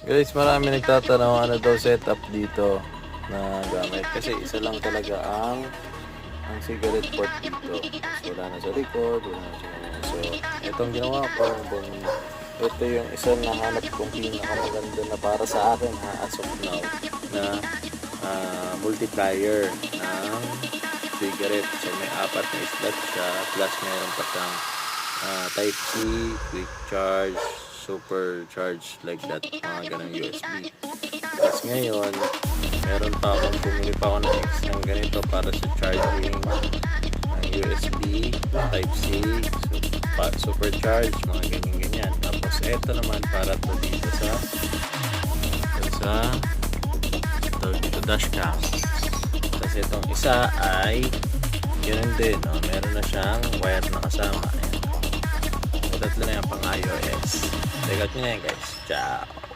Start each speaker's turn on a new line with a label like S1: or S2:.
S1: Guys, marami nagtatanong ano daw setup dito na gamit. Kasi isa lang talaga ang cigarette port dito. So, wala na sa likod, wala na sa kanya. So, itong ginawa ko, ito yung isa na hanap kong pinakamaganda na para sa akin as of now na multiplier ng cigarette. So, may 4 na slot siya plus meron pa siyang type C, quick charge, super charge like that, mga ganang USB. Tapos ngayon, meron pa akong bumili pa ako ng ganito para sa charging ng USB, type C, super charge, mga ganyan. Tapos eto naman para to dito dito dashcam. Tapos itong isa ay yun din, no? Meron na siyang wire na kasama. Ayan. So, tatlo na yan pang iOS. Check out nyo na yan guys. Ciao!